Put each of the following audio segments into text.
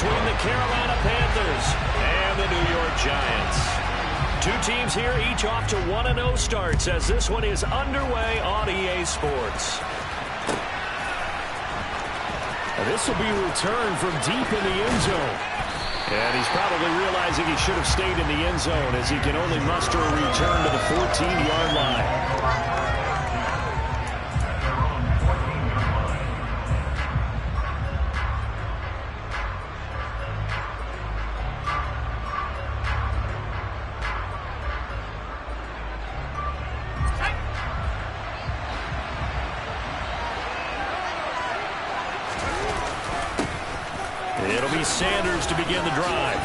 between the Carolina Panthers and the New York Giants. Two teams here, each off to 1-0 starts as this one is underway on EA Sports. And this will be returned from deep in the end zone. And he's probably realizing he should have stayed in the end zone as he can only muster a return to the 14-yard line. It'll be Sanders to begin the drive.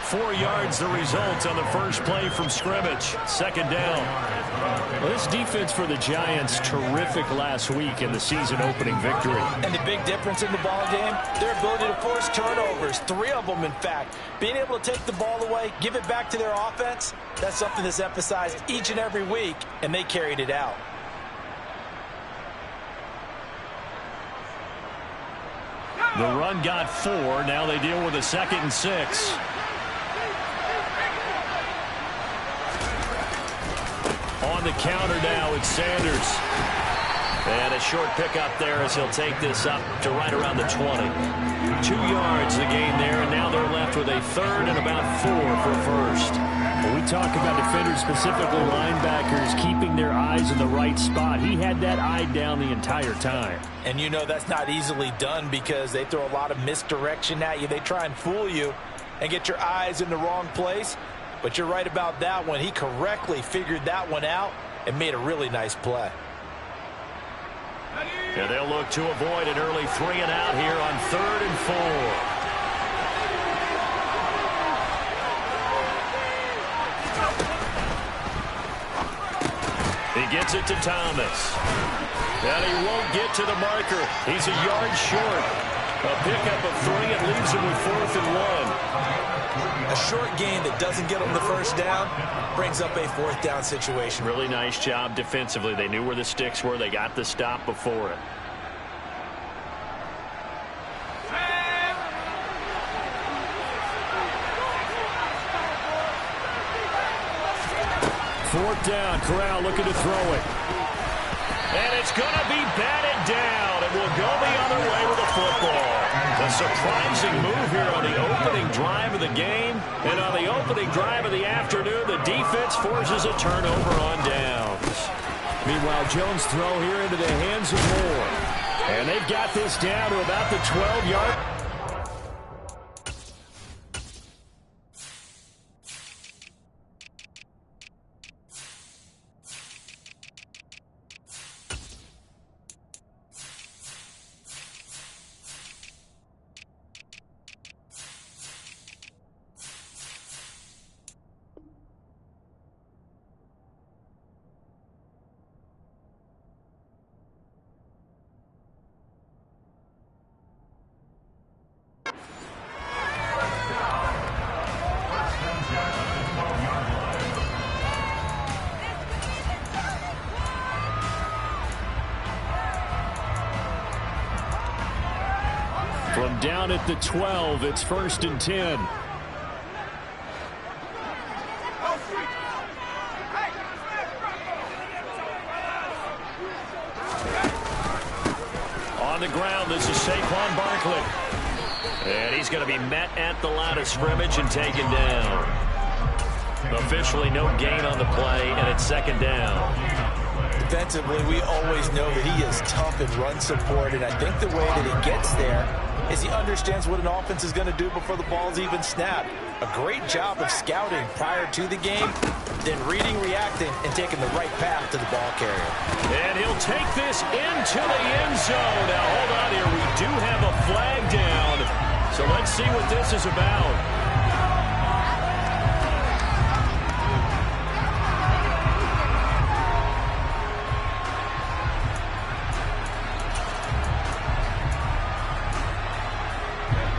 4 yards the result on the first play from scrimmage. Second down. Well, this defense for the Giants, terrific last week in the season-opening victory. And the big difference in the ball game, their ability to force turnovers, 3 of them in fact. Being able to take the ball away, give it back to their offense, that's something that's emphasized each and every week, and they carried it out. The run got 4. Now they deal with a 2nd and 6. On the counter now, it's Sanders. And a short pickup there as he'll take this up to right around the 20. 2 yards the gain there, and now they're left with a 3rd and about 4 for first. When we talk about defenders, specifically linebackers, keeping their eyes in the right spot. He had that eye down the entire time. And you know that's not easily done because they throw a lot of misdirection at you. They try and fool you and get your eyes in the wrong place. But you're right about that one. He correctly figured that one out and made a really nice play. And they'll look to avoid an early 3 and out here on 3rd and 4. He gets it to Thomas. And he won't get to the marker. He's a yard short. A pickup of 3 and leaves him with 4th and 1. A short gain that doesn't get him the first down brings up a 4th down situation. Really nice job defensively. They knew where the sticks were. They got the stop before it. Fourth down, Corral looking to throw it. And it's going to be batted down, and we'll go the other way with the football. A surprising move here on the opening drive of the game. And on the opening drive of the afternoon, the defense forces a turnover on downs. Meanwhile, Jones' throw here into the hands of Moore. And they've got this down to about the 12-yard. From down at the 12, it's 1st and 10. On the ground, this is Saquon Barkley. And he's going to be met at the line of scrimmage and taken down. Officially no gain on the play, and it's 2nd down. Defensively, we always know that he is tough in run support, and I think the way that he gets there is he understands what an offense is going to do before the ball's even snapped. A great job of scouting prior to the game, then reading, reacting, and taking the right path to the ball carrier. And he'll take this into the end zone. Now, hold on here. We do have a flag down, so let's see what this is about.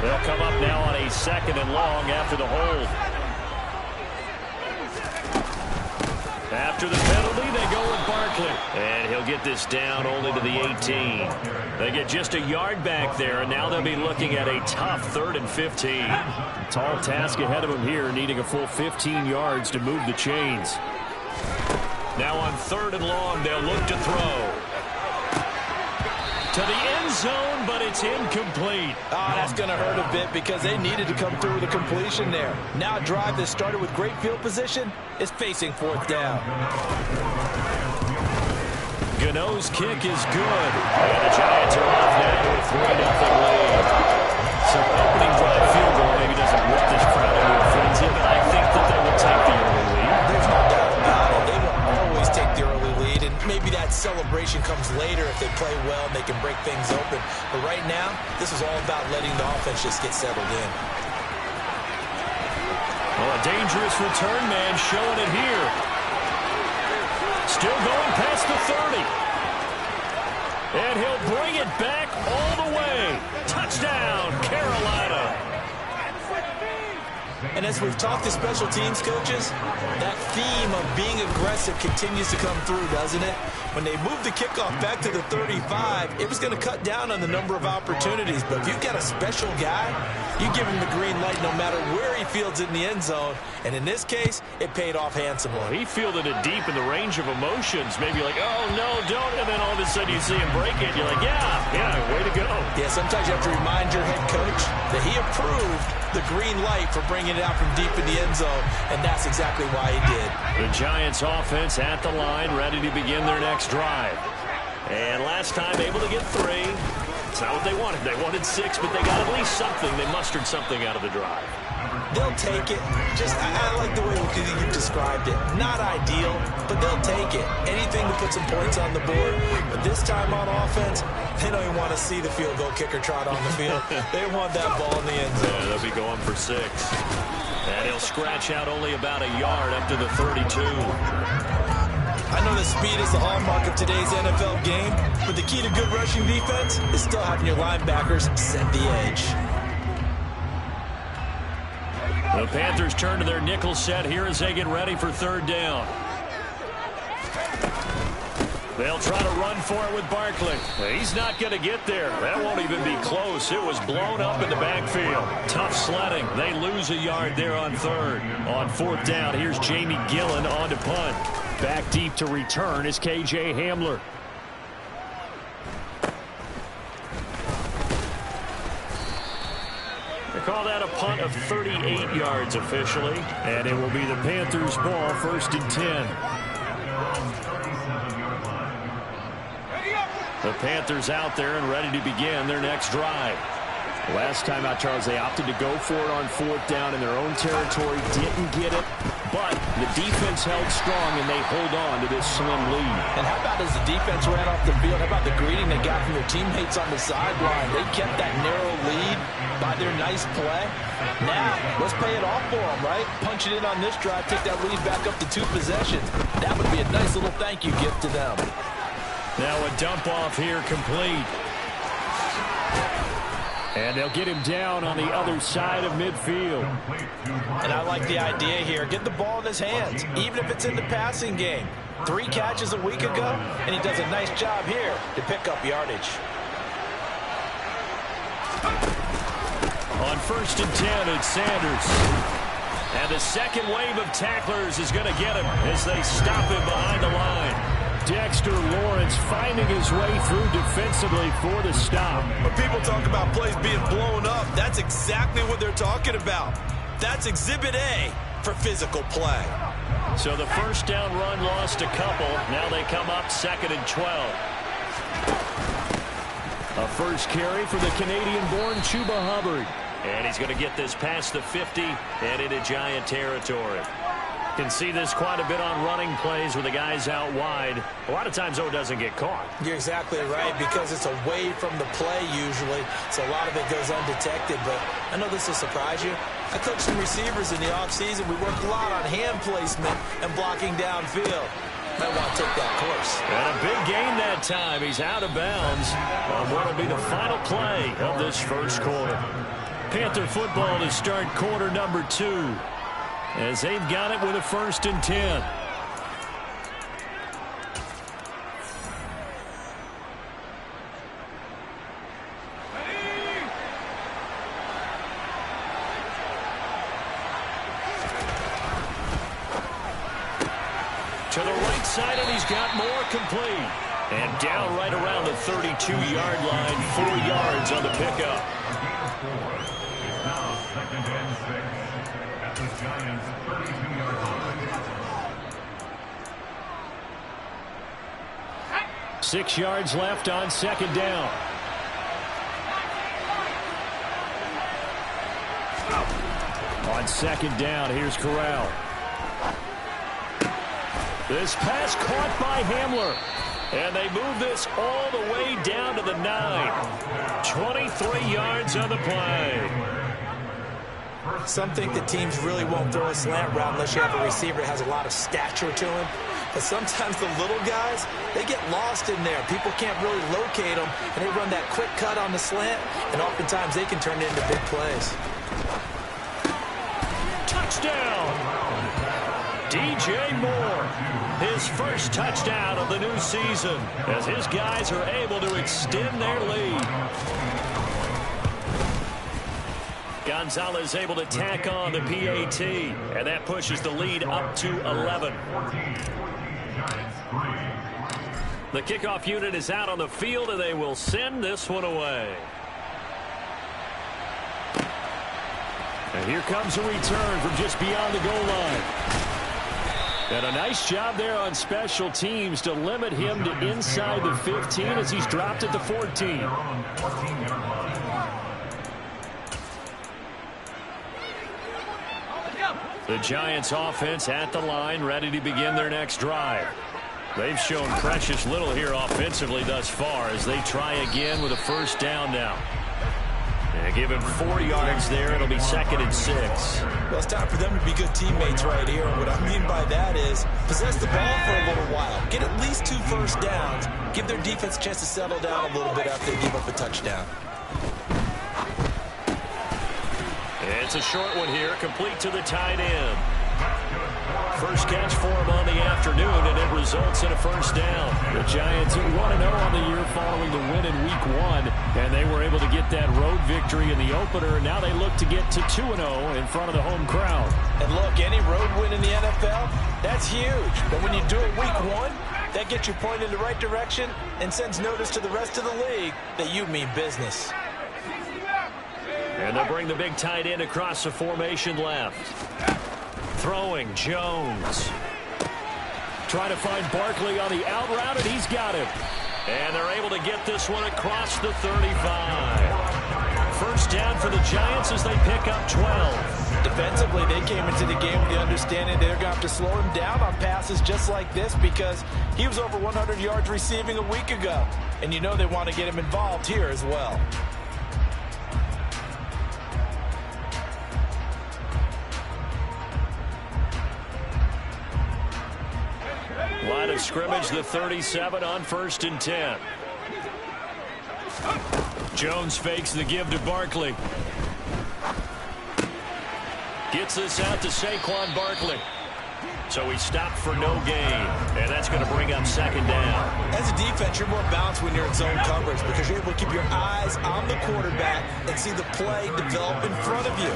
They'll come up now on a 2nd and long after the hold. After the penalty, they go with Barkley. And he'll get this down only to the 18. They get just a yard back there, and now they'll be looking at a tough 3rd and 15. A tall task ahead of them here, needing a full 15 yards to move the chains. Now on 3rd and long, they'll look to throw. To the end zone, but it's incomplete. Oh, that's going to hurt a bit because they needed to come through with a completion there. Now a drive that started with great field position is facing 4th down. Gano's kick is good. And the Giants are off now with 3-0 lead. So opening drive field goal maybe doesn't whip this crowd into a frenzy, but I think that they will take the early lead. There's no doubt about it. They will always take the early lead, and maybe that celebration comes later if they play well and they can break things open. But right now, this is all about letting the offense just get settled in. Oh, a dangerous return man showing it here. Still going past the 30. And he'll bring it back all the way. Touchdown, Carolina. And as we've talked to special teams coaches, that theme of being aggressive continues to come through, doesn't it? When they moved the kickoff back to the 35, it was going to cut down on the number of opportunities. But if you've got a special guy, you give him the green light no matter where he fields it in the end zone. And in this case, it paid off handsomely. Well, he fielded it deep in the range of emotions. Maybe like, oh, no, don't. And then all of a sudden you see him break it. You're like, yeah, way to go. Yeah, sometimes you have to remind your head coach that he approved the green light for bringing it out from deep in the end zone, and that's exactly why he did. The Giants offense at the line, ready to begin their next drive. And last time able to get 3. It's not what they wanted. They wanted 6, but they got at least something. They mustered something out of the drive. They'll take it. I like the way you described it. Not ideal, but they'll take it. Anything to put some points on the board. But this time on offense, they don't even want to see the field goal kicker trot on the field. They want that ball in the end zone. Yeah, they'll be going for 6. And he'll scratch out only about a yard up to the 32. I know that speed is the hallmark of today's NFL game, but the key to good rushing defense is still having your linebackers set the edge. The Panthers turn to their nickel set here as they get ready for 3rd down. They'll try to run for it with Barkley. He's not going to get there. That won't even be close. It was blown up in the backfield. Tough sledding. They lose a yard there on 3rd. On 4th down, here's Jamie Gillen on to punt. Back deep to return is K.J. Hamler. They call that a punt of 38 yards officially. And it will be the Panthers' ball, 1st and 10. The Panthers out there and ready to begin their next drive. Last time out, Charles, they opted to go for it on 4th down in their own territory. Didn't get it, but the defense held strong, and they hold on to this slim lead. And how about as the defense ran off the field, how about the greeting they got from their teammates on the sideline? They kept that narrow lead by their nice play. Now, let's pay it off for them, right? Punch it in on this drive, take that lead back up to 2 possessions. That would be a nice little thank you gift to them. Now a dump off here complete. And they'll get him down on the other side of midfield. And I like the idea here. Get the ball in his hands, even if it's in the passing game. 3 catches a week ago, and he does a nice job here to pick up yardage. On 1st and 10, it's Sanders. And the second wave of tacklers is going to get him as they stop him behind the line. Dexter Lawrence finding his way through defensively for the stop. When people talk about plays being blown up, that's exactly what they're talking about. That's Exhibit A for physical play. So the 1st down run lost a couple. Now they come up 2nd and 12. A first carry for the Canadian-born Chuba Hubbard. And he's going to get this past the 50 and into Giant territory. Can see this quite a bit on running plays with the guys out wide. A lot of times, though, it doesn't get caught. You're exactly right, because it's away from the play usually, so a lot of it goes undetected. But I know this will surprise you. I coached some receivers in the offseason. We worked a lot on hand placement and blocking downfield. Might want to take that course. And a big gain that time. He's out of bounds on what will be the final play of this 1st quarter. Panther football to start quarter number 2. As they've got it with a 1st and 10. outside, and he's got more complete. And down right around the 32-yard line, 4 yards on the pickup. Now 2nd and 6 at the Giants' 32-yard line. 6 yards left on 2nd down. On 2nd down, here's Corral. This pass caught by Hamler. And they move this all the way down to the 9. 23 yards on the play. Some think that teams really won't throw a slant route unless you have a receiver that has a lot of stature to him. But sometimes the little guys, they get lost in there. People can't really locate them, and they run that quick cut on the slant, and oftentimes they can turn it into big plays. Touchdown! DJ Moore, his first touchdown of the new season, as his guys are able to extend their lead. Gonzalez able to tack on the PAT, and that pushes the lead up to 11. The kickoff unit is out on the field, and they will send this one away. And here comes a return from just beyond the goal line. And a nice job there on special teams to limit him to inside the 15 as he's dropped at the 14. The Giants offense at the line, ready to begin their next drive. They've shown precious little here offensively thus far as they try again with a first down now. And give him 4 yards there. It'll be 2nd and 6. Well, it's time for them to be good teammates right here. And what I mean by that is possess the ball for a little while. Get at least 2 first downs. Give their defense a chance to settle down a little bit after they give up a touchdown. It's a short one here, complete to the tight end. First catch for him on the afternoon, and it results in a first down. The Giants 1-0 on the year following the win in Week 1, and they were able to get that road victory in the opener. Now they look to get to 2-0 in front of the home crowd. And look, any road win in the NFL, that's huge. But when you do it Week 1, that gets you pointed in the right direction and sends notice to the rest of the league that you mean business. And they'll bring the big tight end across the formation left. Throwing, Jones. Trying to find Barkley on the out route, and he's got him. And they're able to get this one across the 35. First down for the Giants as they pick up 12. Defensively, they came into the game with the understanding they're going to have to slow him down on passes just like this because he was over 100 yards receiving a week ago. And you know they want to get him involved here as well. Line of scrimmage, the 37 on 1st and 10. Jones fakes the give to Barkley. Gets this out to Saquon Barkley. So he stopped for no gain, and that's going to bring up 2nd down. As a defense, you're more balanced when you're in zone coverage because you're able to keep your eyes on the quarterback and see the play develop in front of you.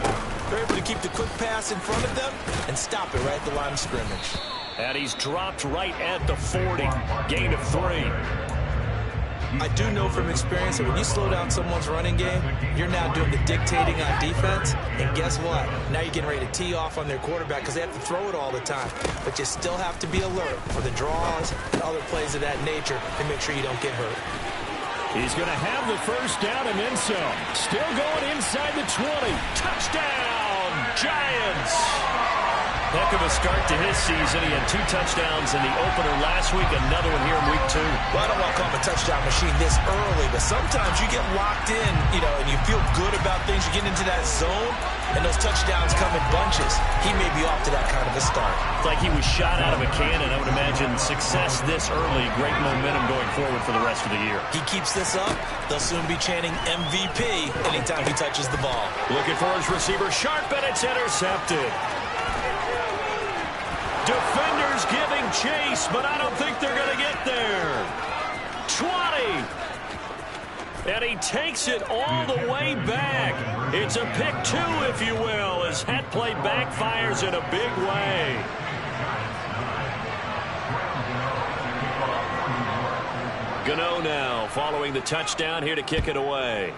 They're able to keep the quick pass in front of them and stop it right at the line of scrimmage. And he's dropped right at the 40. Gain of 3. I do know from experience that when you slow down someone's running game, you're now doing the dictating on defense. And guess what? Now you're getting ready to tee off on their quarterback because they have to throw it all the time. But you still have to be alert for the draws and other plays of that nature and make sure you don't get hurt. He's going to have the first down and then some. Still going inside the 20. Touchdown, Giants! Heck of a start to his season. He had 2 touchdowns in the opener last week, another one here in Week 2. Well, I don't want to call him a touchdown machine this early, but sometimes you get locked in, and you feel good about things. You get into that zone, and those touchdowns come in bunches. He may be off to that kind of a start. It's like he was shot out of a cannon. I would imagine success this early, great momentum going forward for the rest of the year. He keeps this up, they'll soon be chanting MVP anytime he touches the ball. Looking for his receiver, Sharp, and it's intercepted. Defenders giving chase, but I don't think they're going to get there. 20. And he takes it all the way back. It's a pick 2, if you will, as that play backfires in a big way. Gano now following the touchdown here to kick it away.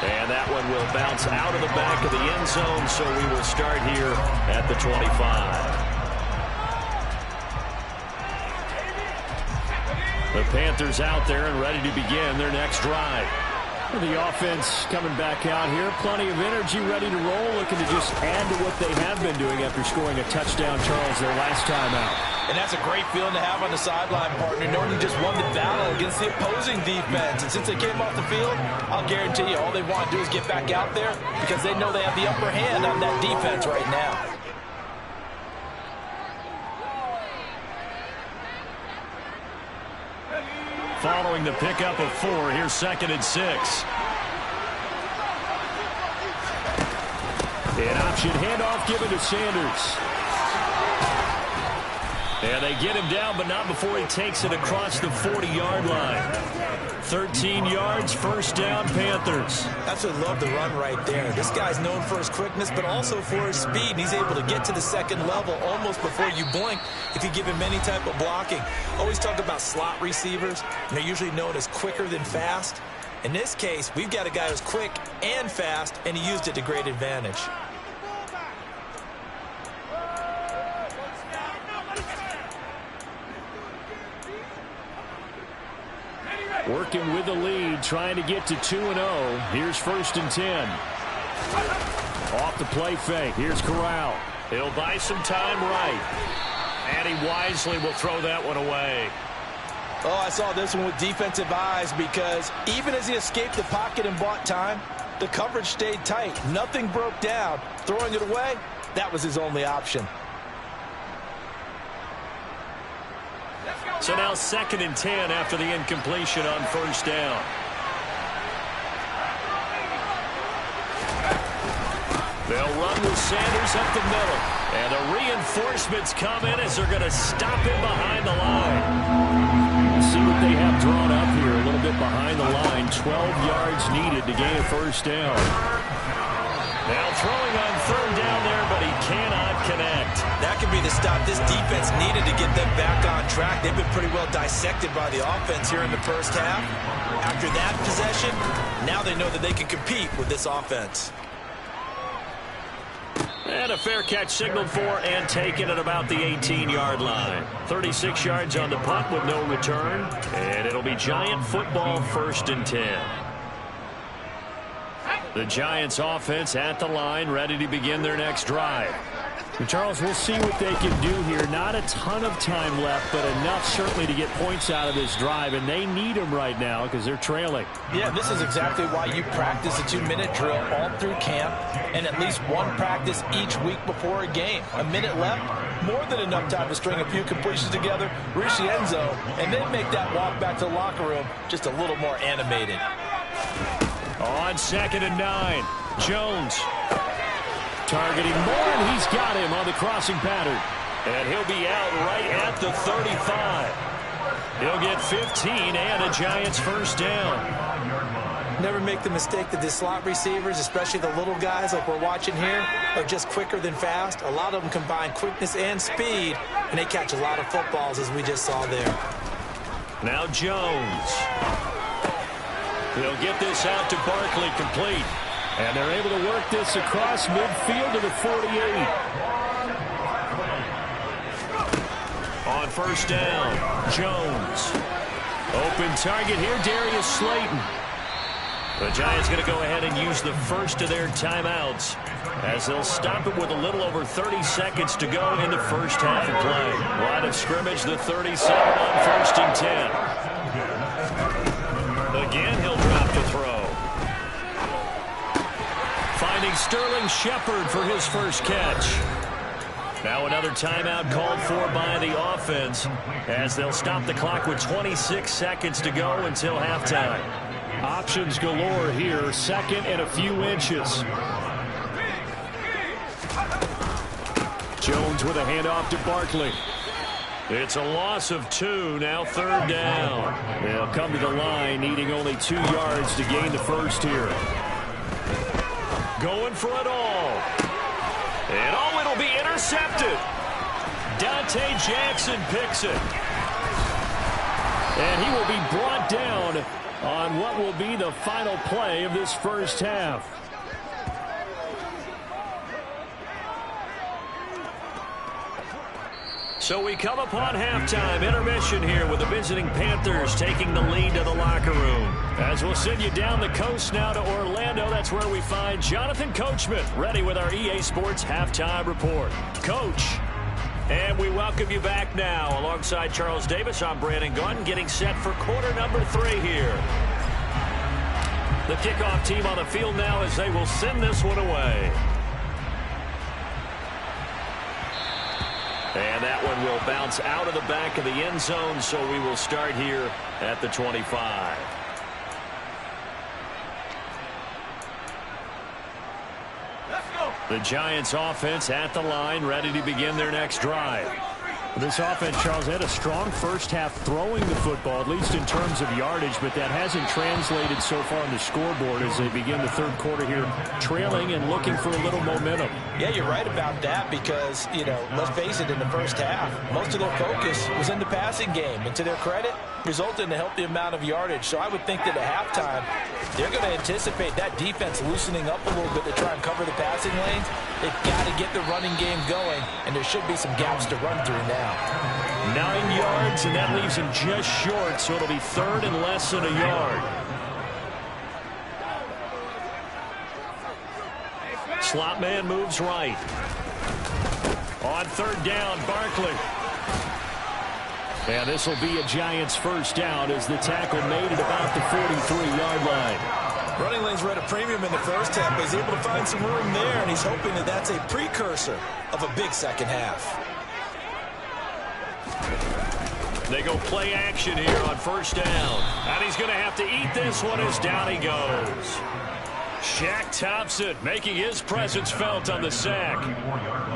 And that one will bounce out of the back of the end zone, so we will start here at the 25. The Panthers out there and ready to begin their next drive. The offense coming back out here. Plenty of energy, ready to roll, looking to just add to what they have been doing after scoring a touchdown, Charles, their last time out. And that's a great feeling to have on the sideline, partner, knowing you just won the battle against the opposing defense. And since they came off the field, I'll guarantee you all they want to do is get back out there because they know they have the upper hand on that defense right now. Following the pickup of 4, here's 2nd and 6. An option handoff given to Sanders. And they get him down, but not before he takes it across the 40-yard line. 13 yards, first down, Panthers. Absolutely love the run right there. This guy's known for his quickness, but also for his speed. He's able to get to the second level almost before you blink if you give him any type of blocking. Always talk about slot receivers, and they're usually known as quicker than fast. In this case, we've got a guy who's quick and fast, and he used it to great advantage. Working with the lead, trying to get to 2-0. Here's 1st and 10. Off the play fake. Here's Corral. He'll buy some time right. And he wisely will throw that one away. Oh, I saw this one with defensive eyes because even as he escaped the pocket and bought time, the coverage stayed tight. Nothing broke down. Throwing it away, that was his only option. So now 2nd and 10 after the incompletion on 1st down. They'll run with Sanders up the middle. And the reinforcements come in as they're going to stop him behind the line. See what they have drawn up here. A little bit behind the line. 12 yards needed to gain a 1st down. Now throwing on 3rd down there, but he cannot connect. That could be the stop this defense needed to get them back on track. They've been pretty well dissected by the offense here in the first half. After that possession, now they know that they can compete with this offense. And a fair catch signaled for and taken at about the 18-yard line. 36 yards on the punt with no return. And it'll be Giant football, 1st and 10. The Giants offense at the line, ready to begin their next drive. And Charles, we'll see what they can do here. Not a ton of time left, but enough certainly to get points out of this drive, and they need them right now because they're trailing. Yeah, this is exactly why you practice a 2-minute drill all through camp and at least one practice each week before a game. A minute left, more than enough time to string a few completions together, reach the end zone, and then make that walk back to the locker room just a little more animated. On 2nd and 9, Jones. Targeting Moore, and he's got him on the crossing pattern. And he'll be out right at the 35. He'll get 15 and a Giants 1st down. Never make the mistake that the slot receivers, especially the little guys like we're watching here, are just quicker than fast. A lot of them combine quickness and speed, and they catch a lot of footballs, as we just saw there. Now Jones. He'll get this out to Barkley, complete. And they're able to work this across midfield to the 48. On 1st down, Jones. Open target here, Darius Slayton. The Giants going to go ahead and use the first of their timeouts as they'll stop it with a little over 30 seconds to go in the first half of play. Line of scrimmage, the 37 on 1st and 10. Again, he'll drop to throw. Finding Sterling Shepard for his first catch. Now another timeout called for by the offense as they'll stop the clock with 26 seconds to go until halftime. Options galore here. 2nd and a few inches. Jones with a handoff to Barkley. It's a loss of 2, now 3rd down. They'll come to the line, needing only 2 yards to gain the first here. Going for it all. And it'll be intercepted. Dante Jackson picks it. And he will be brought down on what will be the final play of this first half. So we come upon halftime intermission here with the visiting Panthers taking the lead to the locker room. As we'll send you down the coast now to Orlando, that's where we find Jonathan Coachman ready with our EA Sports halftime report. Coach, and we welcome you back now. Alongside Charles Davis, I'm Brandon Gunn, getting set for quarter number 3 here. The kickoff team on the field now as they will send this one away. And that one will bounce out of the back of the end zone, so we will start here at the 25. The Giants offense at the line, ready to begin their next drive. This offense, Charles, had a strong first half throwing the football, at least in terms of yardage, but that hasn't translated so far on the scoreboard as they begin the third quarter here, trailing and looking for a little momentum. Yeah, you're right about that because, let's face it, in the first half, most of their focus was in the passing game. And to their credit, resulted in a healthy amount of yardage. So I would think that at halftime, they're going to anticipate that defense loosening up a little bit to try and cover the passing lanes. They've got to get the running game going, and there should be some gaps to run through now. 9 yards, and that leaves him just short, so it'll be third and less than a yard. Slot man moves right. On third down, Barkley. And this will be a Giants first down as the tackle made at about the 43-yard line. Running lanes were at a premium in the first half, but he's able to find some room there, and he's hoping that that's a precursor of a big second half. They go play action here on first down. And he's going to have to eat this one as down he goes. Shaq Thompson making his presence felt on the sack.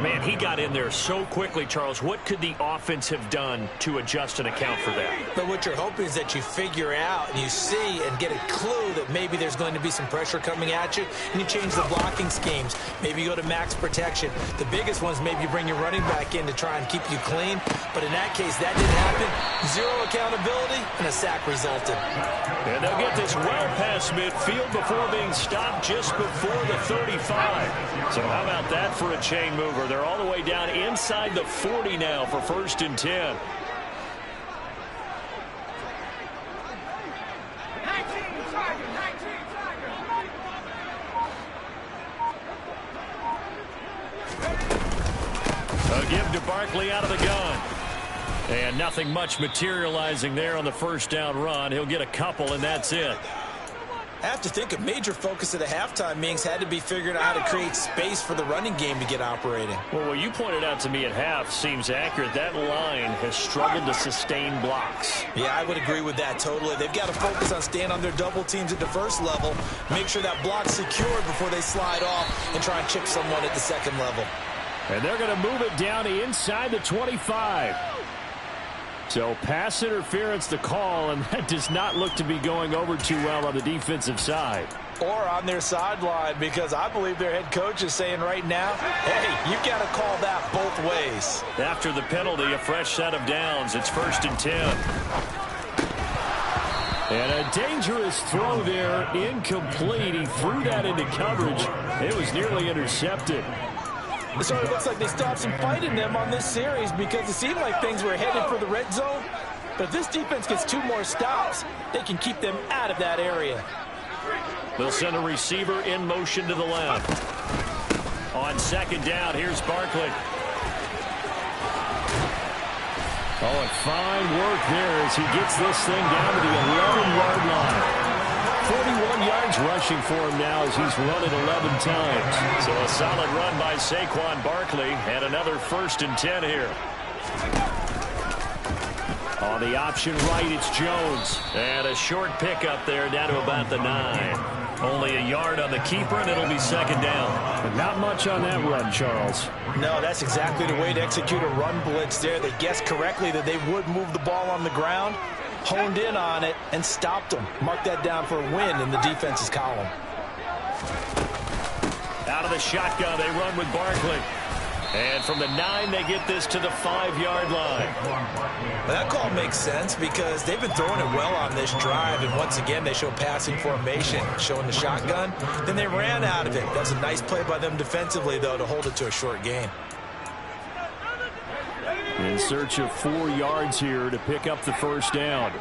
Man, he got in there so quickly, Charles. What could the offense have done to adjust and account for that? But what you're hoping is that you figure out and you see and get a clue that maybe there's going to be some pressure coming at you, and you change the blocking schemes. Maybe you go to max protection. The biggest ones, maybe you bring your running back in to try and keep you clean. But in that case, that didn't happen. Zero accountability, and a sack resulted. And they'll get this well past midfield before being stopped just before the 35. So how about that for a chain mover? They're all the way down inside the 40 now for first and 10. A give to Barkley out of the gun. And nothing much materializing there on the first down run. He'll get a couple, and that's it. I have to think a major focus at the halftime meetings had to be figuring out how to create space for the running game to get operating. Well, what you pointed out to me at half seems accurate. That line has struggled to sustain blocks. Yeah, I would agree with that totally. They've got to focus on staying on their double teams at the first level, make sure that block's secured before they slide off and try and chip someone at the second level. And they're going to move it down to inside the 25. So pass interference the call, and that does not look to be going over too well on the defensive side. Or on their sideline, because I believe their head coach is saying right now, hey, you got to call that both ways. After the penalty, a fresh set of downs. It's first and 10. And a dangerous throw there, incomplete. He threw that into coverage. It was nearly intercepted. It sort of looks like they stopped some fight in them on this series because it seemed like things were headed for the red zone. But if this defense gets 2 more stops, they can keep them out of that area. They'll send a receiver in motion to the left. On second down, here's Barkley. Oh, and fine work there as he gets this thing down to the 11-yard line. 41 yards rushing for him now as he's run it 11 times. So a solid run by Saquon Barkley and another first and 10 here. On the option right, it's Jones. And a short pickup there down to about the 9. Only a yard on the keeper, and it'll be second down. But not much on that run, Charles. No, that's exactly the way to execute a run blitz there. They guessed correctly that they would move the ball on the ground, honed in on it, and stopped them. Mark that down for a win in the defense's column. Out of the shotgun, they run with Barkley. And from the 9, they get this to the 5-yard line. That call makes sense because they've been throwing it well on this drive, and once again they show passing formation, showing the shotgun. Then they ran out of it. That was a nice play by them defensively, though, to hold it to a short gain. In search of 4 yards here to pick up the first down.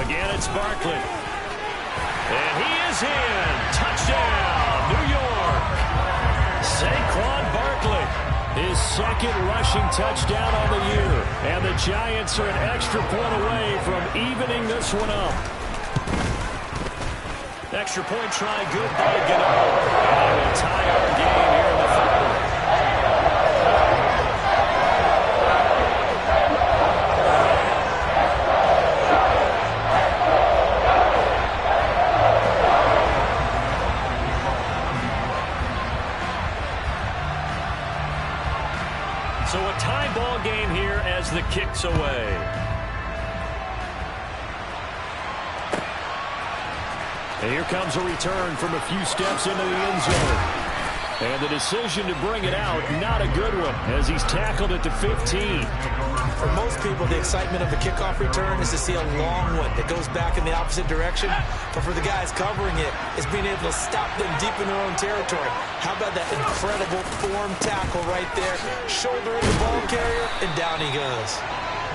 Again, it's Barkley. And he is in. Touchdown, New York. Saquon Barkley, his second rushing touchdown on the year. And the Giants are an extra point away from evening this one up. Extra point try good by Gano. And it will tie our game here in the third. So a tie ball game here as the kick's away. And here comes a return from a few steps into the end zone. And the decision to bring it out, not a good one, as he's tackled at the 15. For most people, the excitement of the kickoff return is to see a long one that goes back in the opposite direction. But for the guys covering it, it's being able to stop them deep in their own territory. How about that incredible form tackle right there? Shoulder in the ball carrier, and down he goes.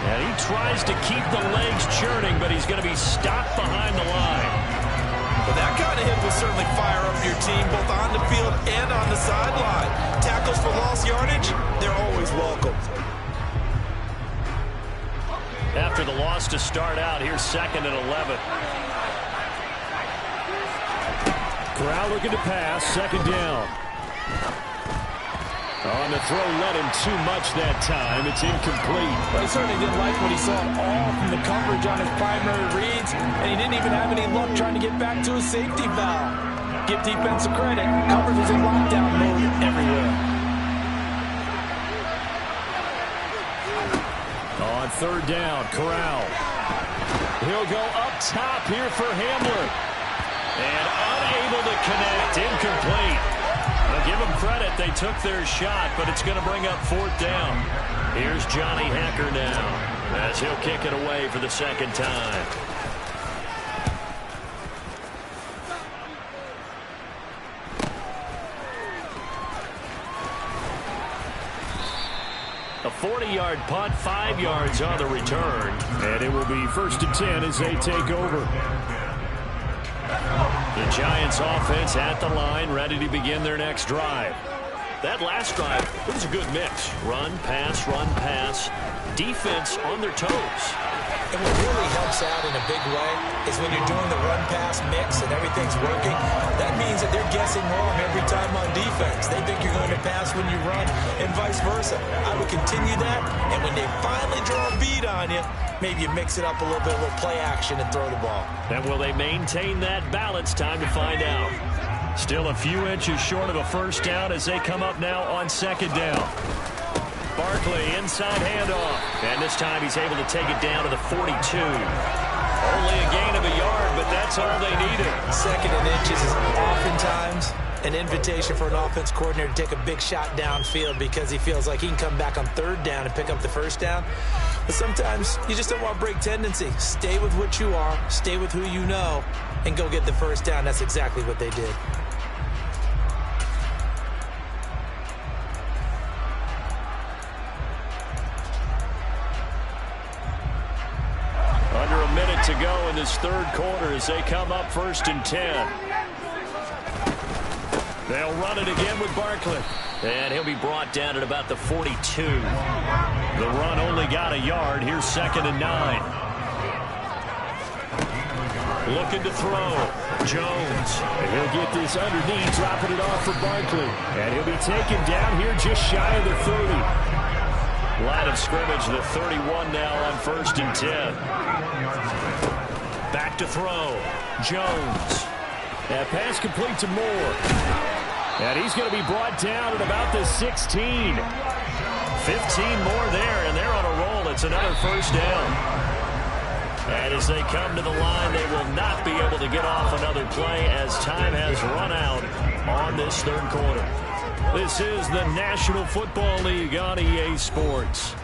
And he tries to keep the legs churning, but he's going to be stopped behind the line. Well, that kind of hit will certainly fire up your team, both on the field and on the sideline. Tackles for lost yardage, they're always welcome. After the loss to start out, here's 2nd and 11. Corral looking to pass, 2nd down. On the throw, let him too much that time. It's incomplete. But he certainly didn't like what he saw at all from the coverage on his primary reads, and he didn't even have any luck trying to get back to his safety valve. Give defensive credit. Coverage was in lockdown mode everywhere. On 3rd down, Corral. He'll go up top here for Hamler. And unable to connect, incomplete. I'll give them credit, they took their shot, but it's going to bring up 4th down. Here's Johnny Hacker now, as he'll kick it away for the 2nd time. A 40-yard punt, 5 yards on the return. And it will be 1st and 10 as they take over. The Giants offense at the line, ready to begin their next drive. That last drive, it was a good mix. Run, pass, defense on their toes. And what really helps out in a big way is when you're doing the run-pass mix and everything's working, that means that they're guessing wrong every time on defense. They think you're going to pass when you run and vice versa. I would continue that, and when they finally draw a beat on you, maybe you mix it up a little bit, a little play action and throw the ball. And will they maintain that balance? Time to find out. Still a few inches short of a 1st down as they come up now on 2nd down. Barkley, inside handoff. And this time he's able to take it down to the 42. Only a gain of a yard, but that's all they needed. 2nd and inches is oftentimes an invitation for an offense coordinator to take a big shot downfield because he feels like he can come back on 3rd down and pick up the 1st down. But sometimes you just don't want to break tendency. Stay with what you are, stay with who you know, and go get the 1st down. That's exactly what they did. Under a minute to go in this 3rd quarter as they come up 1st and 10. They'll run it again with Barkley. And he'll be brought down at about the 42. The run only got a yard. Here's 2nd and 9. Looking to throw. Jones. And he'll get this underneath, dropping it off for Barkley. And he'll be taken down here just shy of the 30. Line of scrimmage, the 31 now on 1st and 10. Back to throw. Jones. That pass complete to Moore. And he's going to be brought down at about the 16. 15 more there, and they're on a roll. It's another 1st down. And as they come to the line, they will not be able to get off another play as time has run out on this 3rd quarter. This is the National Football League on EA Sports.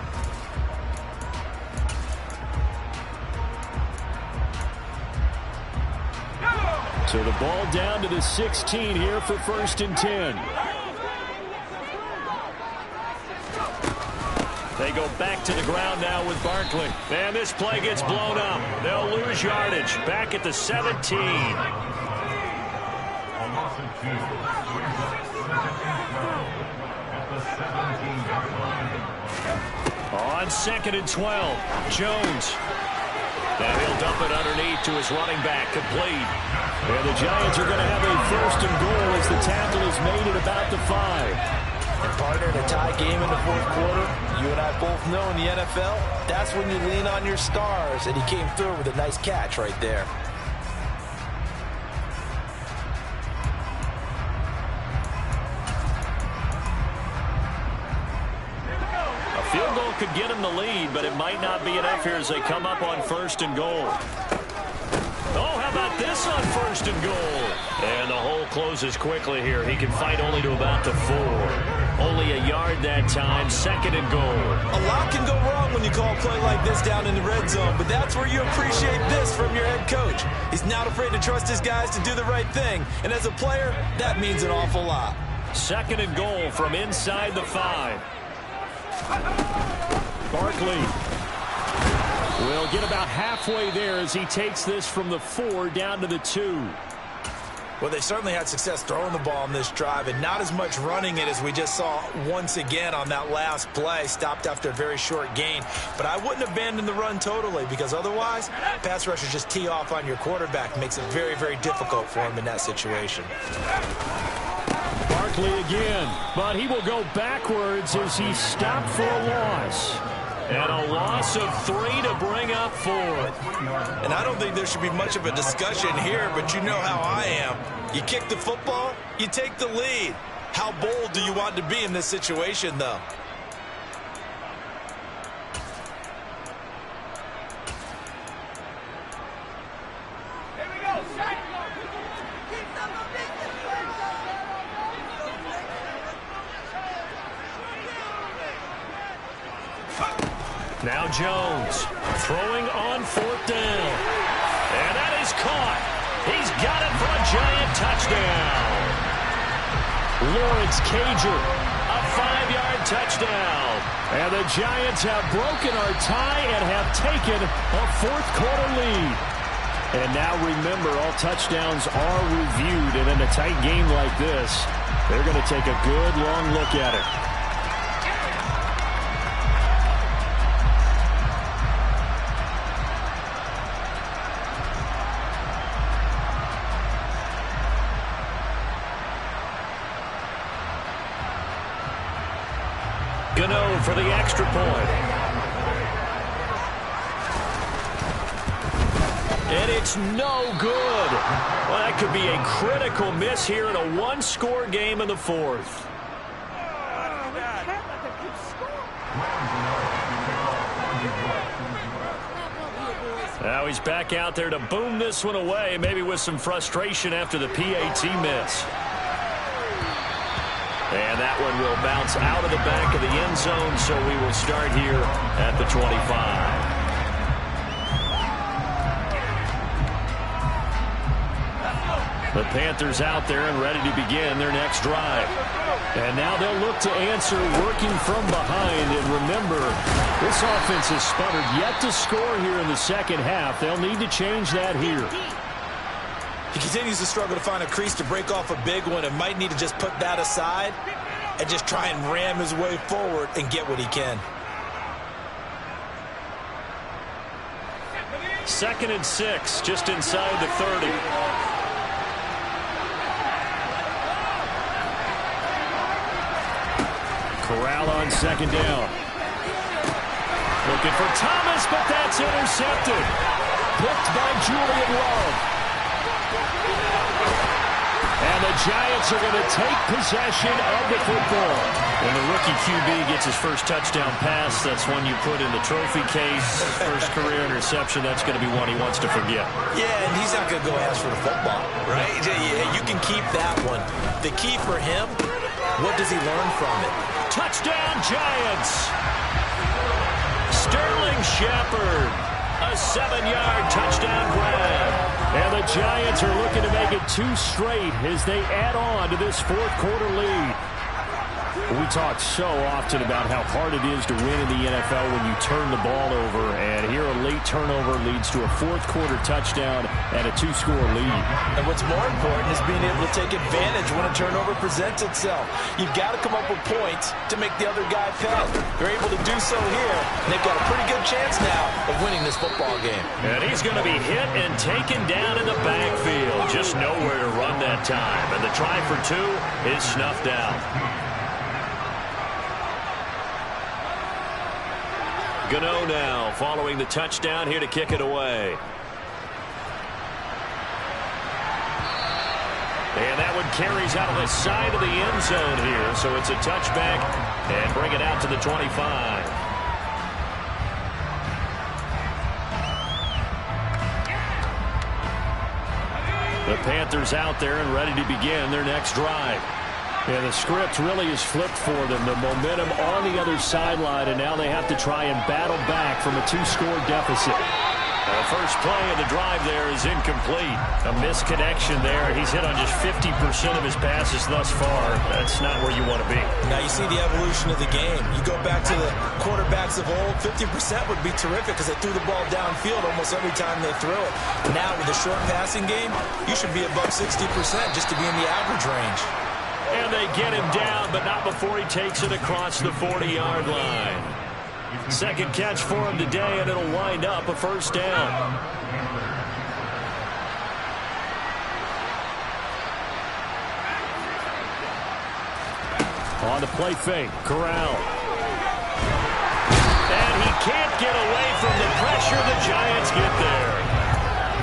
So the ball down to the 16 here for 1st and 10. They go back to the ground now with Barkley. And this play gets blown up. They'll lose yardage. Back at the 17. On 2nd and 12, Jones. Now he'll dump it underneath to his running back, complete. And the Giants are going to have a 1st and goal as the tackle is made at about the 5. And partner, in a tie game in the 4th quarter, you and I both know in the NFL, that's when you lean on your stars, and he came through with a nice catch right there. Field goal could get him the lead, but it might not be enough here as they come up on 1st and goal. Oh, how about this on 1st and goal? And the hole closes quickly here. He can fight only to about the 4. Only a yard that time, 2nd and goal. A lot can go wrong when you call a play like this down in the red zone, but that's where you appreciate this from your head coach. He's not afraid to trust his guys to do the right thing, and as a player, that means an awful lot. 2nd and goal from inside the 5. Barkley will get about halfway there as he takes this from the 4 down to the 2. Well, they certainly had success throwing the ball on this drive and not as much running it as we just saw once again on that last play. Stopped after a very short gain. But I wouldn't abandon the run totally because otherwise, pass rushers just tee off on your quarterback. Makes it very, very difficult for him in that situation. Barkley again, but he will go backwards as he's stopped for a loss. And a loss of 3 to bring up 4. And I don't think there should be much of a discussion here, but you know how I am. You kick the football, you take the lead. How bold do you want to be in this situation, though? Now Jones throwing on 4th down. And that is caught. He's got it for a Giant touchdown. Lawrence Cager, a 5-yard touchdown. And the Giants have broken our tie and have taken a 4th quarter lead. And now remember, all touchdowns are reviewed. And in a tight game like this, they're going to take a good long look at it. Gano for the extra point. And it's no good. Well, that could be a critical miss here in a 1-score game in the 4th. Now he's back out there to boom this one away, maybe with some frustration after the PAT miss. And that one will bounce out of the back of the end zone, so we will start here at the 25. The Panthers out there and ready to begin their next drive. And now they'll look to answer working from behind. And remember, this offense has sputtered yet to score here in the 2nd half. They'll need to change that here. He continues to struggle to find a crease to break off a big one and might need to just put that aside and just try and ram his way forward and get what he can. 2nd and 6, just inside the 30. Corral on 2nd down. Looking for Thomas, but that's intercepted. Picked by Julian Love. And the Giants are going to take possession of the football. When the rookie QB gets his first touchdown pass, that's one you put in the trophy case. First career interception, that's going to be one he wants to forget. Yeah, and he's not going to go ask for the football, right? You can keep that one. The key for him What does he learn from it? Touchdown, Giants! Sterling Shepard, a 7-yard touchdown grab. And the Giants are looking to make it 2 straight as they add on to this fourth-quarter lead. We talk so often about how hard it is to win in the NFL when you turn the ball over, and here a late turnover leads to a fourth-quarter touchdown and a 2-score lead. And what's more important is being able to take advantage when a turnover presents itself. You've got to come up with points to make the other guy pay. They're able to do so here, and they've got a pretty good chance now of winning this football game. And he's going to be hit and taken down in the backfield. Just nowhere to run that time. And the try for 2 is snuffed out. Gano now following the touchdown here to kick it away. And that one carries out of the side of the end zone here. So it's a touchback and bring it out to the 25. The Panthers out there and ready to begin their next drive. Yeah, the script really is flipped for them. The momentum on the other sideline, and now they have to try and battle back from a 2-score deficit. The first play of the drive there is incomplete. A misconnection there. He's hit on just 50% of his passes thus far. That's not where you want to be. Now you see the evolution of the game. You go back to the quarterbacks of old, 50% would be terrific because they threw the ball downfield almost every time they threw it. Now with the short passing game, you should be above 60% just to be in the average range. And they get him down, but not before he takes it across the 40-yard line. Second catch for him today, and it'll wind up a first down. On the play fake, Corral. And he can't get away from the pressure. The Giants get there.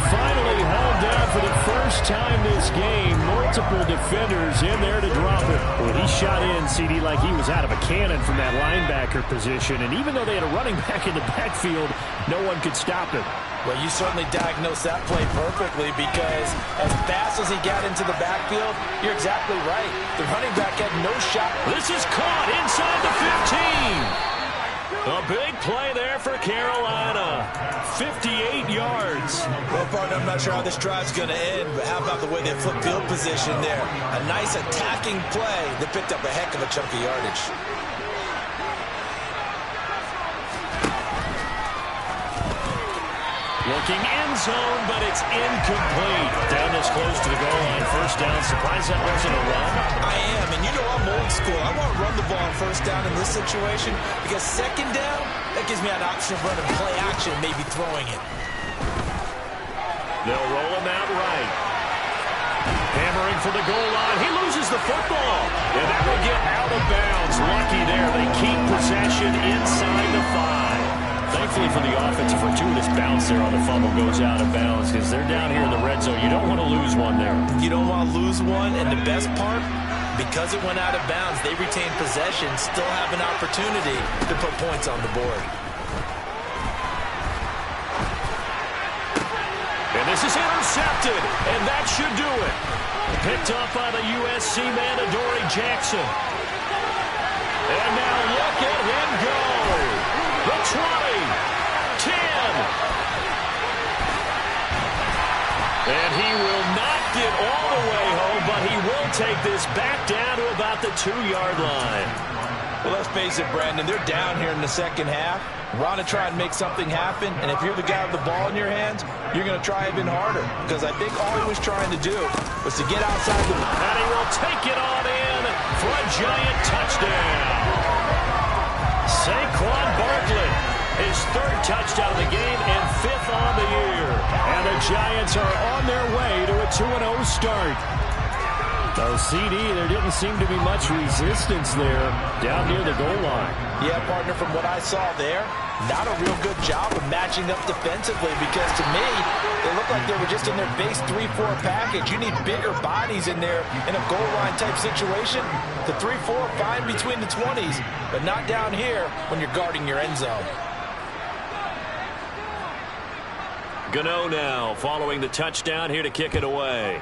Finally held down for the first time this game. Multiple defenders in there to drop it. Well, he shot in, CD, like he was out of a cannon from that linebacker position. And even though they had a running back in the backfield, no one could stop it. Well, you certainly diagnosed that play perfectly because as fast as he got into the backfield, you're exactly right. The running back had no shot. This is caught inside the 15. A big play there for Carolina. 58 yards. Well, partner, I'm not sure how this drive's going to end, but how about the way they flip field position there? A nice attacking play that picked up a heck of a chunk of yardage. Looking end zone, but it's incomplete. Down this close to the goal line. First down. Surprised that wasn't a run. I am, and you know I'm old school. I want to run the ball on first down in this situation because second down, that gives me an option of running play action, maybe throwing it. They'll roll him out right. Hammering for the goal line. He loses the football. And that will get out of bounds. Lucky there. They keep possession inside the 5. Thankfully for the offense, a fortuitous bounce there on the fumble goes out of bounds because they're down here in the red zone. You don't want to lose one there. You don't want to lose one, and the best part, because it went out of bounds, they retain possession, still have an opportunity to put points on the board. And this is intercepted, and that should do it. Picked up by the USC man, Adoree Jackson. And now look at him go. The 20, 10. And he will not get all the way home, but he will take this back down to about the 2-yard line. Well, let's face it, Brandon, they're down here in the second half. Want to try and make something happen, and if you're the guy with the ball in your hands, you're going to try even harder because I think all he was trying to do was to get outside the... And he will take it on in for a Giant touchdown. Saquon Barkley, his 3rd touchdown of the game and 5th on the year. And the Giants are on their way to a 2-0 start. So, CD, there didn't seem to be much resistance there down near the goal line. Yeah, partner, from what I saw there, not a real good job of matching up defensively because to me, they looked like they were just in their base 3-4 package. You need bigger bodies in there in a goal line type situation. The 3-4, fine between the 20s, but not down here when you're guarding your end zone. Gano now following the touchdown here to kick it away.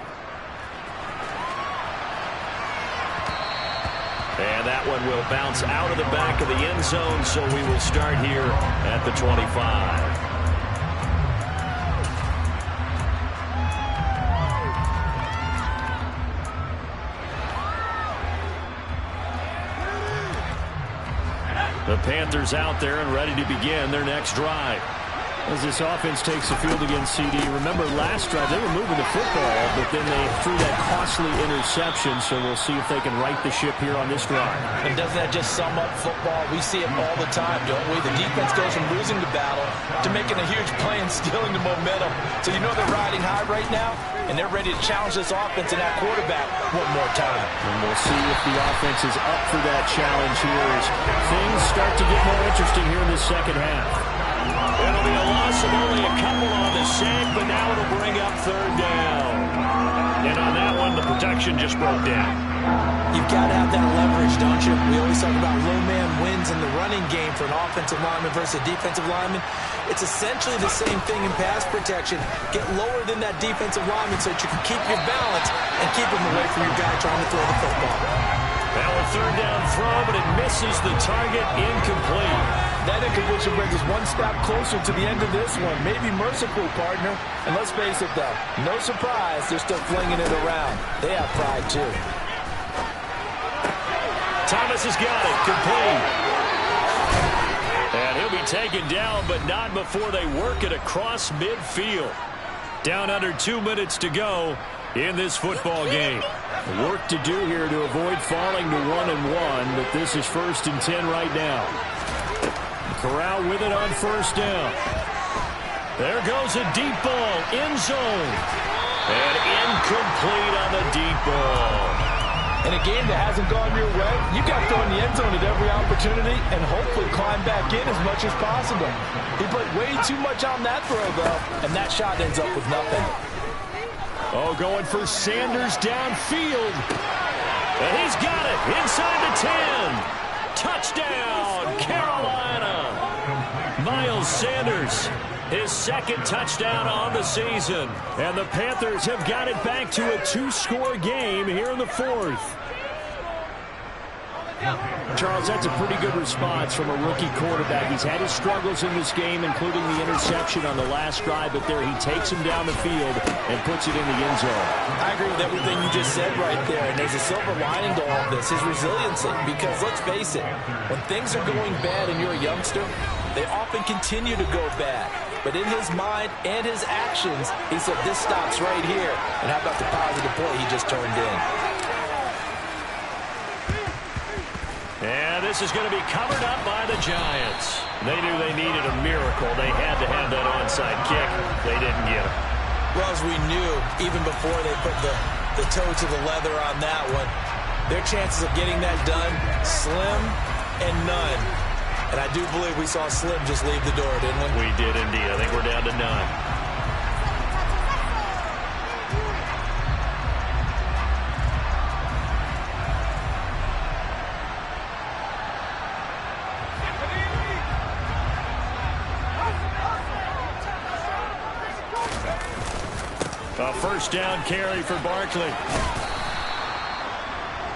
And that one will bounce out of the back of the end zone, so we will start here at the 25. The Panthers out there and ready to begin their next drive. As this offense takes the field against CD, remember last drive they were moving the football, but then they threw that costly interception, so we'll see if they can right the ship here on this drive. And doesn't that just sum up football? We see it all the time, don't we? The defense goes from losing the battle to making a huge play and stealing the momentum. So you know they're riding high right now, and they're ready to challenge this offense and that quarterback one more time. And we'll see if the offense is up for that challenge here as things start to get more interesting here in the second half. It'll be a loss of only a couple on the sack, but now it'll bring up third down. And on that one, the protection just broke down. You've got to have that leverage, don't you? We always talk about low man wins in the running game for an offensive lineman versus a defensive lineman. It's essentially the same thing in pass protection. Get lower than that defensive lineman so that you can keep your balance and keep him away from your guy trying to throw the football. Now a third down throw, but it misses the target, incomplete. That incompletion brings us one step closer to the end of this one. Maybe merciful, partner. And let's face it, though, no surprise, they're still flinging it around. They have pride, too. Thomas has got it, complete. And he'll be taken down, but not before they work it across midfield. Down under 2 minutes to go in this football game. Work to do here to avoid falling to 1-1, but this is 1st and 10 right now. Corral with it on first down. There goes a deep ball, end zone. And incomplete on the deep ball. In a game that hasn't gone your way, you've got to throw in the end zone at every opportunity and hopefully climb back in as much as possible. He put way too much on that throw, though, and that shot ends up with nothing. Oh, going for Sanders downfield. And he's got it inside the 10. Touchdown, Carolina. Miles Sanders, his second touchdown on the season. And the Panthers have got it back to a 2-score game here in the 4th. Charles, that's a pretty good response from a rookie quarterback. He's had his struggles in this game, including the interception on the last drive, but there he takes him down the field and puts it in the end zone. I agree with everything you just said right there, and there's a silver lining to all of this, his resiliency, because let's face it, when things are going bad and you're a youngster, they often continue to go bad. But in his mind and his actions, he said, this stops right here. And how about the positive play he just turned in? And this is going to be covered up by the Giants. They knew they needed a miracle. They had to have that onside kick. They didn't get it. Well, as we knew, even before they put the toe to the leather on that one, their chances of getting that done, slim and none. And I do believe we saw Slim just leave the door, didn't we? We did indeed. I think we're down to none. A first down carry for Barkley.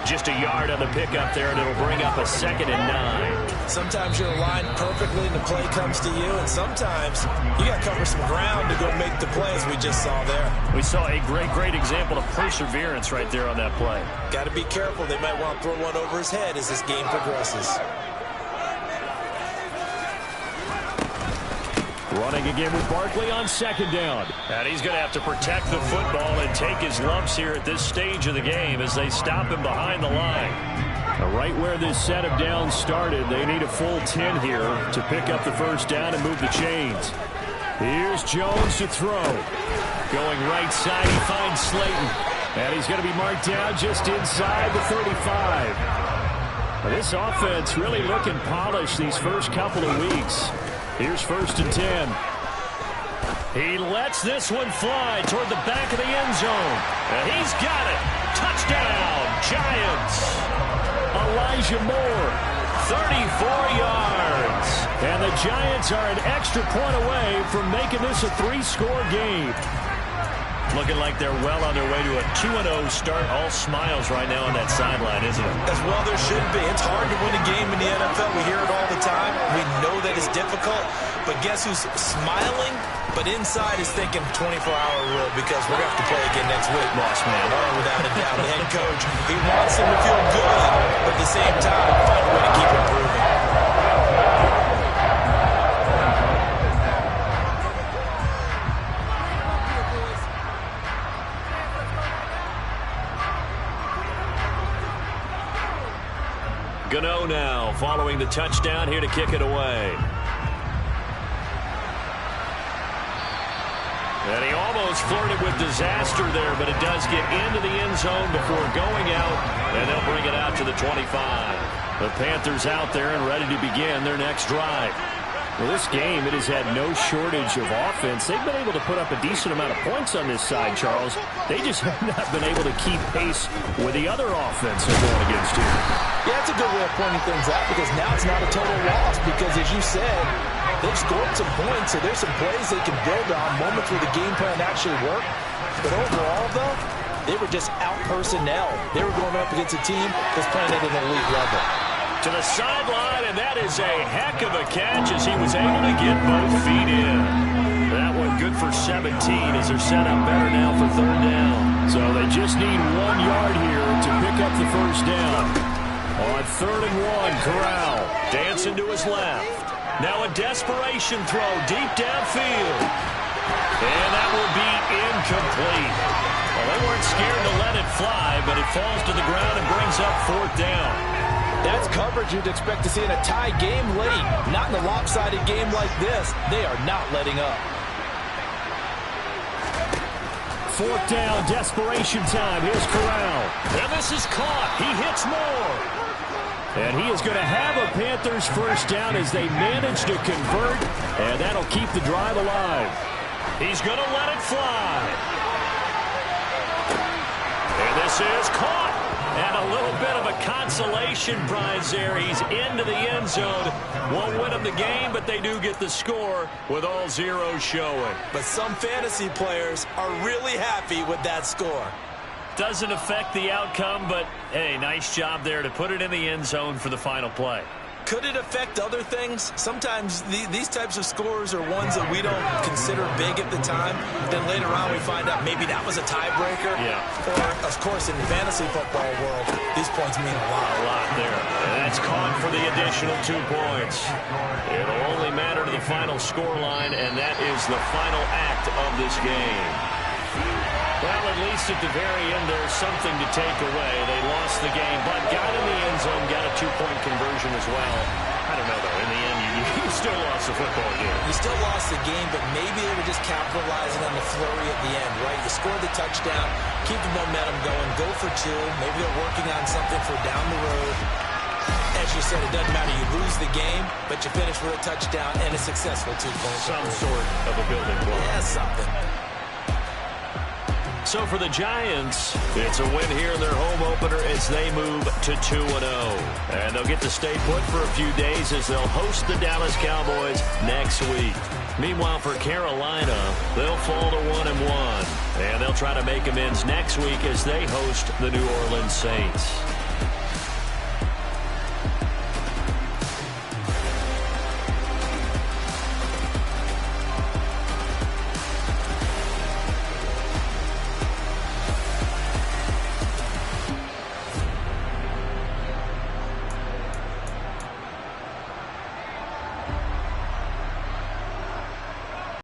Just a yard on the pickup there, and it'll bring up a 2nd and 9. Sometimes you're aligned perfectly and the play comes to you, and sometimes you got to cover some ground to go make the plays we just saw there. We saw a great example of perseverance right there on that play. Got to be careful. They might want to throw one over his head as this game progresses. Running again with Barkley on 2nd down. And he's going to have to protect the football and take his lumps here at this stage of the game as they stop him behind the line. Right where this set of downs started, they need a full 10 here to pick up the first down and move the chains. Here's Jones to throw. Going right side, he finds Slayton. And he's going to be marked down just inside the 35. This offense really looking polished these first couple of weeks. Here's 1st and 10. He lets this one fly toward the back of the end zone. And he's got it. Touchdown, Giants. Elijah Moore, 34 yards. And the Giants are an extra point away from making this a 3-score game. Looking like they're well on their way to a 2-0 start. All smiles right now on that sideline, isn't it? As well there should be. It's hard to win a game in the NFL. We hear it all the time. We know that it's difficult. But guess who's smiling? But inside is thinking 24-hour rule because we're going to have to play again next week. Boss man. Oh, without a doubt. The head coach, he wants them to feel good, but at the same time, find a way to keep improving. Gano now following the touchdown here to kick it away. And he almost flirted with disaster there, but it does get into the end zone before going out, and they'll bring it out to the 25. The Panthers out there and ready to begin their next drive. Well, this game, it has had no shortage of offense. They've been able to put up a decent amount of points on this side, Charles. They just have not been able to keep pace with the other offense they're going against here. Yeah, that's a good way of pointing things out because now it's not a total loss because, as you said, they've scored some points, so there's some plays they can build on, moments where the game plan actually worked. But overall, though, they were just out-personnel. They were going up against a team that's playing at an elite level. To the sideline, and that is a heck of a catch as he was able to get both feet in. That one good for 17 as they're set up better now for third down. So they just need 1 yard here to pick up the first down. On 3rd and 1, Corral dancing to his left. Now a desperation throw deep downfield. And that will be incomplete. Well, they weren't scared to let it fly, but it falls to the ground and brings up 4th down. That's coverage you'd expect to see in a tie game late. Not in a lopsided game like this. They are not letting up. 4th down, desperation time. Here's Corral. And this is caught. He hits more. And he is going to have a Panthers first down as they manage to convert. And that'll keep the drive alive. He's going to let it fly. And this is caught. And a little bit of a consolation prize there. He's into the end zone. Won't win them the game, but they do get the score with all zeros showing. But some fantasy players are really happy with that score. Doesn't affect the outcome, but, hey, nice job there to put it in the end zone for the final play. Could it affect other things? Sometimes these types of scores are ones that we don't consider big at the time. Then later on we find out maybe that was a tiebreaker. Yeah. Or, of course, in the fantasy football world, these points mean a lot. A lot there. And that's caught for the additional 2 points. It'll only matter to the final score line, and that is the final act of this game. Well, at least at the very end, there's something to take away. They lost the game, but got in the end zone, got a 2-point conversion as well. I don't know, though. In the end, you still lost the football game. You still lost the game, but maybe they were just capitalizing on the flurry at the end, right? You scored the touchdown, keep the momentum going, go for 2. Maybe they're working on something for down the road. As you said, it doesn't matter. You lose the game, but you finish with a touchdown and a successful 2-point. Some sort of a building block. Yeah, something. So for the Giants, it's a win here in their home opener as they move to 2-0. And they'll get to stay put for a few days as they'll host the Dallas Cowboys next week. Meanwhile, for Carolina, they'll fall to 1-1. And they'll try to make amends next week as they host the New Orleans Saints.